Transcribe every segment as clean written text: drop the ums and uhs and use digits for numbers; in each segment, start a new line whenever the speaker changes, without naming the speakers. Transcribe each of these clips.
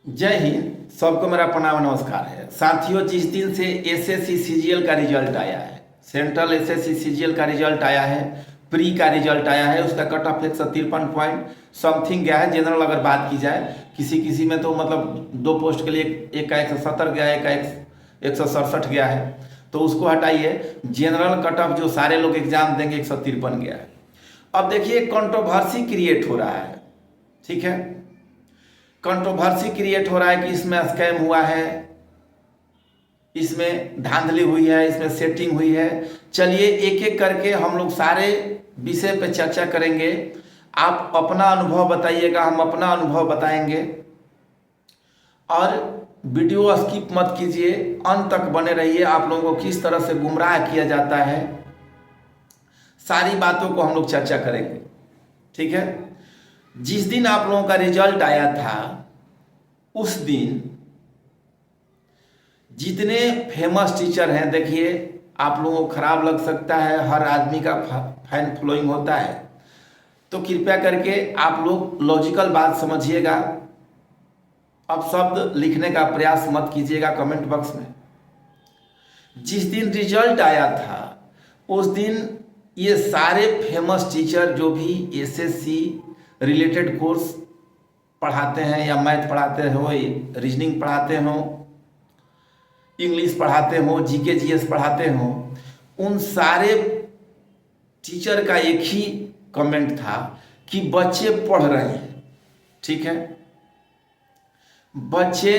जय हिंद। सबको मेरा प्रणाम नमस्कार है। साथियों, जिस दिन से एसएससी सीजीएल का रिजल्ट आया है, सेंट्रल एसएससी सीजीएल का रिजल्ट आया है, प्री का रिजल्ट आया है, उसका कट ऑफ 153 पॉइंट समथिंग गया है। जनरल अगर बात की जाए, किसी किसी में तो मतलब 2 पोस्ट के लिए एक का 170 गया है, एक का 167 गया है, तो उसको हटाइए। जनरल कट ऑफ जो सारे लोग एग्जाम देंगे 153 गया है। अब देखिए, कंट्रोवर्सी क्रिएट हो रहा है। ठीक है, कंट्रोवर्सी क्रिएट हो रहा है कि इसमें स्कैम हुआ है, इसमें धांधली हुई है, इसमें सेटिंग हुई है। चलिए एक एक करके हम लोग सारे विषय पे चर्चा करेंगे। आप अपना अनुभव बताइएगा, हम अपना अनुभव बताएंगे, और वीडियो स्किप मत कीजिए, अंत तक बने रहिए। आप लोगों को किस तरह से गुमराह किया जाता है, सारी बातों को हम लोग चर्चा करेंगे। ठीक है, जिस दिन आप लोगों का रिजल्ट आया था, उस दिन जितने फेमस टीचर हैं, देखिए आप लोगों को खराब लग सकता है, हर आदमी का फैन फॉलोइंग होता है, तो कृपया करके आप लोग लॉजिकल बात समझिएगा। अब शब्द लिखने का प्रयास मत कीजिएगा कमेंट बॉक्स में। जिस दिन रिजल्ट आया था, उस दिन ये सारे फेमस टीचर जो भी एसएससी रिलेटेड कोर्स पढ़ाते हैं, या मैथ पढ़ाते हो, रीजनिंग पढ़ाते हो, इंग्लिश पढ़ाते हो, जीके जीएस पढ़ाते हो, उन सारे टीचर का एक ही कमेंट था कि बच्चे पढ़ रहे हैं। ठीक है, बच्चे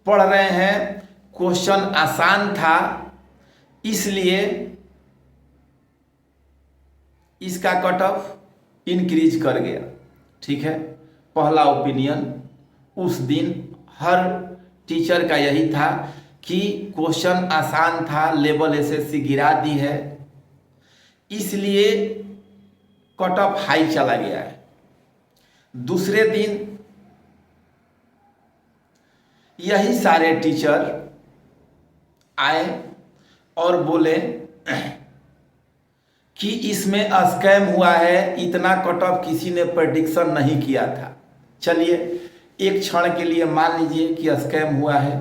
पढ़ रहे हैं, क्वेश्चन आसान था, इसलिए इसका कट ऑफ इंक्रीज कर गया। ठीक है, पहला ओपिनियन उस दिन हर टीचर का यही था कि क्वेश्चन आसान था, लेवल एसएससी गिरा दी है, इसलिए कट ऑफ हाई चला गया है। दूसरे दिन यही सारे टीचर आए और बोले कि इसमें स्कैम हुआ है, इतना कट ऑफ किसी ने प्रेडिक्शन नहीं किया था। चलिए एक क्षण के लिए मान लीजिए कि स्कैम हुआ है,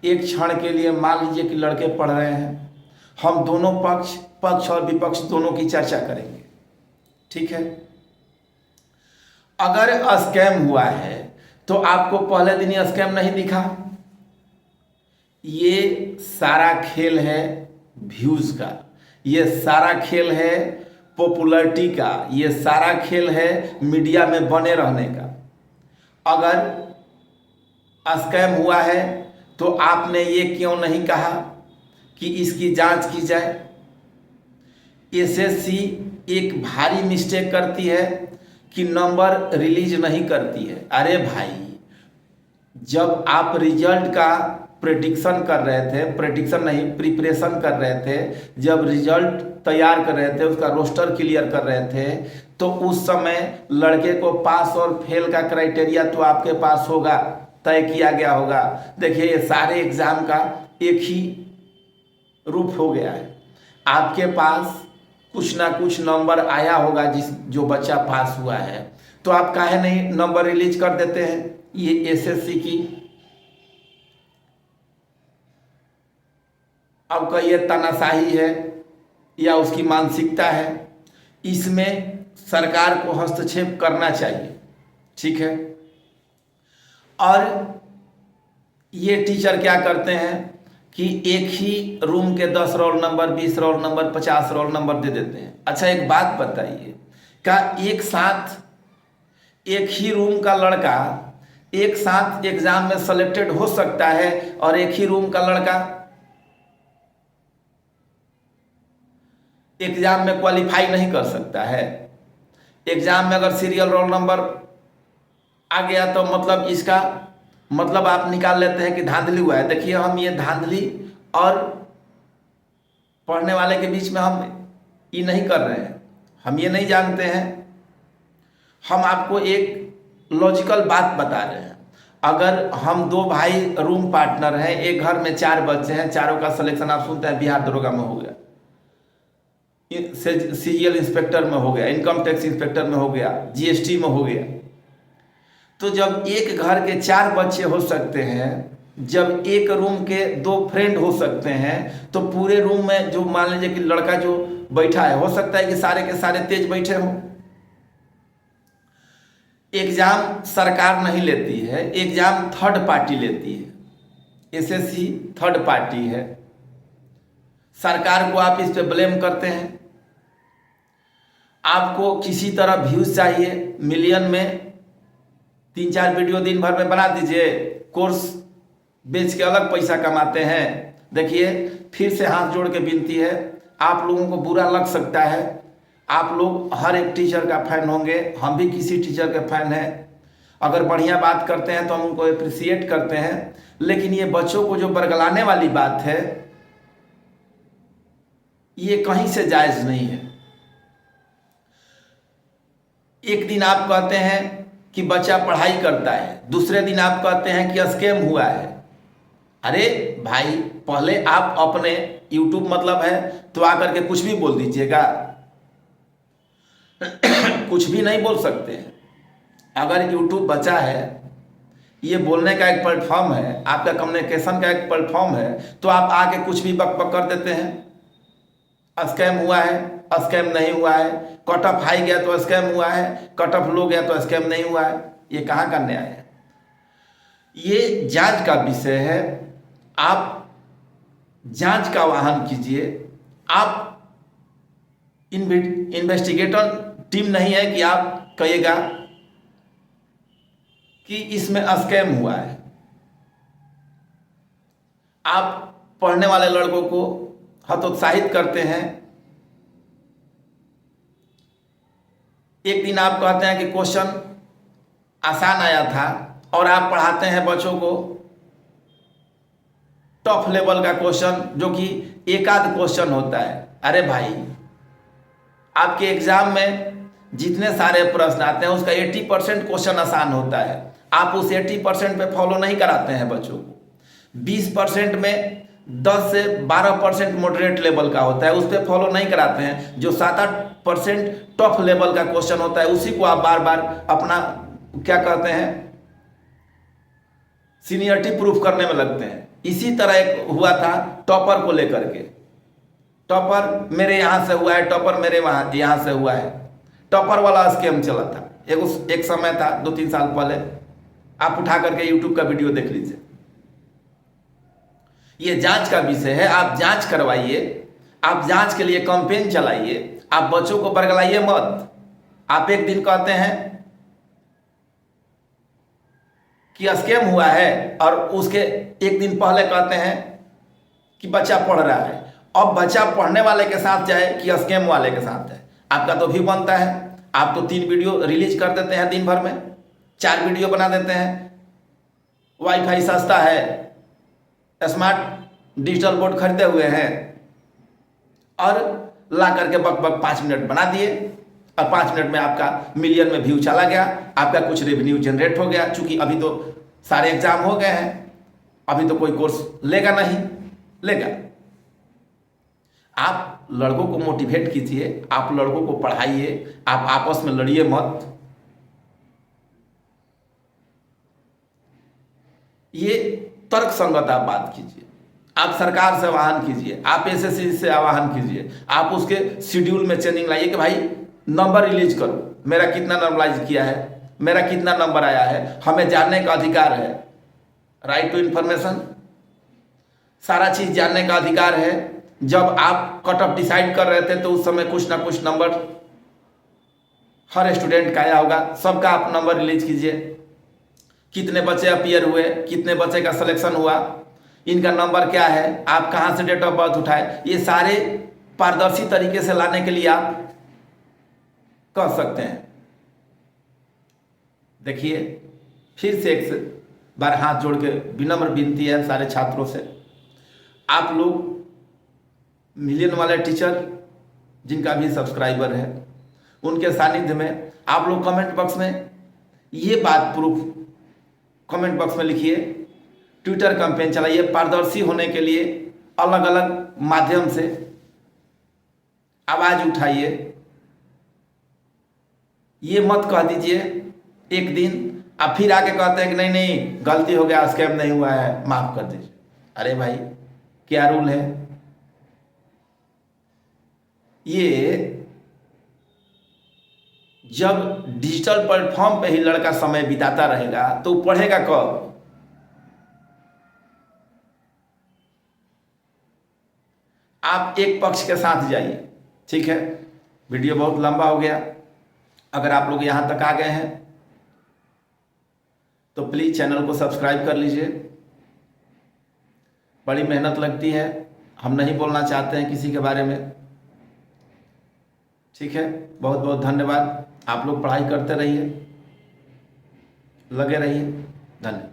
एक क्षण के लिए मान लीजिए कि लड़के पढ़ रहे हैं। हम दोनों पक्ष और विपक्ष दोनों की चर्चा करेंगे। ठीक है, अगर स्कैम हुआ है तो आपको पहले दिन ही स्कैम नहीं दिखा। ये सारा खेल है व्यूज का, ये सारा खेल है पॉपुलैरिटी का, ये सारा खेल है मीडिया में बने रहने का। अगर स्कैम हुआ है तो आपने ये क्यों नहीं कहा कि इसकी जांच की जाए। एसएससी एक भारी मिस्टेक करती है कि नंबर रिलीज नहीं करती है। अरे भाई, जब आप रिजल्ट का प्रेडिक्शन कर रहे थे, प्रेडिक्शन नहीं प्रिपरेशन कर रहे थे, जब रिजल्ट तैयार कर रहे थे, उसका रोस्टर क्लियर कर रहे थे, तो उस समय लड़के को पास और फेल का क्राइटेरिया तो आपके पास होगा, तय किया गया होगा। देखिए ये सारे एग्जाम का एक ही रूप हो गया है। आपके पास कुछ ना कुछ नंबर आया होगा जो बच्चा पास हुआ है, तो आप काहे नहीं नंबर रिलीज कर देते हैं। ये एसएससी की अब का ये तानाशाही है या उसकी मानसिकता है, इसमें सरकार को हस्तक्षेप करना चाहिए। ठीक है, और ये टीचर क्या करते हैं कि एक ही रूम के 10 roll number, 20 roll number, 50 roll number दे देते हैं। अच्छा एक बात बताइए, क्या एक साथ एक ही रूम का लड़का एक साथ एग्जाम में सेलेक्टेड हो सकता है, और एक ही रूम का लड़का एग्जाम में क्वालिफाई नहीं कर सकता है। एग्जाम में अगर सीरियल रोल नंबर आ गया तो मतलब इसका मतलब आप निकाल लेते हैं कि धांधली हुआ है। देखिए, हम ये धांधली और पढ़ने वाले के बीच में हम ये नहीं कर रहे हैं, हम ये नहीं जानते हैं। हम आपको एक लॉजिकल बात बता रहे हैं। अगर हम 2 भाई रूम पार्टनर हैं, एक घर में 4 बच्चे हैं, चारों का सिलेक्शन आप सुनते हैं बिहार दरोगा में हो गया, सीजीएल इंस्पेक्टर में हो गया, इनकम टैक्स इंस्पेक्टर में हो गया, जीएसटी में हो गया, तो जब एक घर के 4 बच्चे हो सकते हैं, जब एक रूम के 2 फ्रेंड हो सकते हैं, तो पूरे रूम में जो मान लीजिए कि लड़का जो बैठा है, हो सकता है कि सारे के सारे तेज बैठे हों। एग्जाम सरकार नहीं लेती है, एग्जाम थर्ड पार्टी लेती है। एसएससी थर्ड पार्टी है। सरकार को आप इस पे ब्लेम करते हैं। आपको किसी तरह व्यूज चाहिए, मिलियन में 3-4 वीडियो दिन भर में बना दीजिए, कोर्स बेच के अलग पैसा कमाते हैं। देखिए, फिर से हाथ जोड़ के विनती है, आप लोगों को बुरा लग सकता है, आप लोग हर एक टीचर का फैन होंगे, हम भी किसी टीचर के फैन हैं। अगर बढ़िया बात करते हैं तो हम उनको अप्रिसिएट करते हैं, लेकिन ये बच्चों को जो बरगलाने वाली बात है, ये कहीं से जायज नहीं है। एक दिन आप कहते हैं कि बच्चा पढ़ाई करता है, दूसरे दिन आप कहते हैं कि स्कैम हुआ है। अरे भाई, पहले आप अपने YouTube मतलब है तो आकर के कुछ भी बोल दीजिएगा। कुछ भी नहीं बोल सकते हैं। अगर YouTube बचा है, ये बोलने का एक प्लेटफॉर्म है, आपका कम्युनिकेशन का एक प्लेटफॉर्म है, तो आप आके कुछ भी बक बक कर देते हैं। स्कैम हुआ है, स्कैम नहीं हुआ है, कट ऑफ हाई गया तो स्कैम हुआ है, कट ऑफ लो गया तो स्कैम नहीं हुआ है। ये कहाँ का न्याय है? ये जांच का विषय है। आप जांच का आह्वान कीजिए। आप इन्वेस्टिगेटर टीम नहीं है कि आप कहिएगा कि इसमें स्कैम हुआ है। आप पढ़ने वाले लड़कों को हतोत्साहित करते हैं। एक दिन आप कहते हैं कि क्वेश्चन आसान आया था, और आप पढ़ाते हैं बच्चों को टॉप लेवल का क्वेश्चन, जो कि एक आध क्वेश्चन होता है। अरे भाई, आपके एग्जाम में जितने सारे प्रश्न आते हैं उसका 80% क्वेश्चन आसान होता है। आप उस 80% पे फॉलो नहीं कराते हैं बच्चों को। 20% में 10 से 12% मॉडरेट लेवल का होता है, उस पर फॉलो नहीं कराते हैं। जो 7-8% टॉप लेवल का क्वेश्चन होता है, उसी को आप बार बार अपना क्या कहते हैं, सीनियरिटी प्रूफ करने में लगते हैं। इसी तरह एक हुआ था टॉपर को लेकर के। टॉपर मेरे यहाँ से हुआ है, टॉपर मेरे यहाँ से हुआ है। टॉपर वाला स्कैम चला था, एक समय था 2-3 साल पहले। आप उठा करके YouTube का वीडियो देख लीजिए। ये जांच का विषय है। आप जांच करवाइए, आप जांच के लिए कैंपेन चलाइए, आप बच्चों को बरगलाइए मत। आप एक दिन कहते हैं कि स्कैम हुआ है, और उसके एक दिन पहले कहते हैं कि बच्चा पढ़ रहा है। अब बच्चा पढ़ने वाले के साथ जाए कि स्कैम वाले के साथ है, आपका तो व्यू बनता है। आप तो 3 वीडियो रिलीज कर देते हैं दिन भर में, 4 वीडियो बना देते हैं। वाईफाई सस्ता है, स्मार्ट डिजिटल बोर्ड खरीदे हुए हैं, और ला करके बक बक 5 मिनट बना दिए, और 5 मिनट में आपका मिलियन में व्यू चला गया, आपका कुछ रेवेन्यू जनरेट हो गया। चूंकि अभी तो सारे एग्जाम हो गए हैं, अभी तो कोई कोर्स लेगा नहीं, लेगा। आप लड़कों को मोटिवेट कीजिए, आप लड़कों को पढ़ाइए, आप आपस में लड़िए मत। ये तर्क संगत आप बात कीजिए। आप सरकार से आह्वान कीजिए, आप एसएससी से आह्वान कीजिए, आप उसके शेड्यूल में चेंजिंग लाइए कि भाई नंबर रिलीज करो, मेरा कितना नंबराइज किया है, मेरा कितना नंबर आया है। हमें जानने का अधिकार है, राइट टू इंफॉर्मेशन, सारा चीज जानने का अधिकार है। जब आप कट ऑफ डिसाइड कर रहे थे तो उस समय कुछ ना कुछ नंबर हर स्टूडेंट का आया होगा, सबका आप नंबर रिलीज कीजिए। कितने बच्चे अपीयर हुए, कितने बच्चे का सिलेक्शन हुआ, इनका नंबर क्या है, आप कहाँ से डेट ऑफ बर्थ उठाए, ये सारे पारदर्शी तरीके से लाने के लिए आप कर सकते हैं। देखिए, फिर से एक बार हाथ जोड़ के विनम्र विनती है सारे छात्रों से, आप लोग मिलियन वाले टीचर जिनका भी सब्सक्राइबर है, उनके सानिध्य में आप लोग कमेंट बॉक्स में ये बात प्रूफ कमेंट बॉक्स में लिखिए। ट्विटर कैंपेन चलाइए, पारदर्शी होने के लिए अलग अलग माध्यम से आवाज उठाइए। ये मत कह दीजिए एक दिन अब फिर आके कहते हैं कि नहीं नहीं गलती हो गया, स्कैम नहीं हुआ है, माफ कर दीजिए। अरे भाई क्या रूल है ये? जब डिजिटल प्लेटफॉर्म पे ही लड़का समय बिताता रहेगा तो पढ़ेगा कब? आप एक पक्ष के साथ जाइए, ठीक है। वीडियो बहुत लंबा हो गया। अगर आप लोग यहां तक आ गए हैं तो प्लीज चैनल को सब्सक्राइब कर लीजिए। बड़ी मेहनत लगती है, हम नहीं बोलना चाहते हैं किसी के बारे में, ठीक है। बहुत बहुत धन्यवाद। आप लोग पढ़ाई करते रहिए, लगे रहिए। धन्यवाद।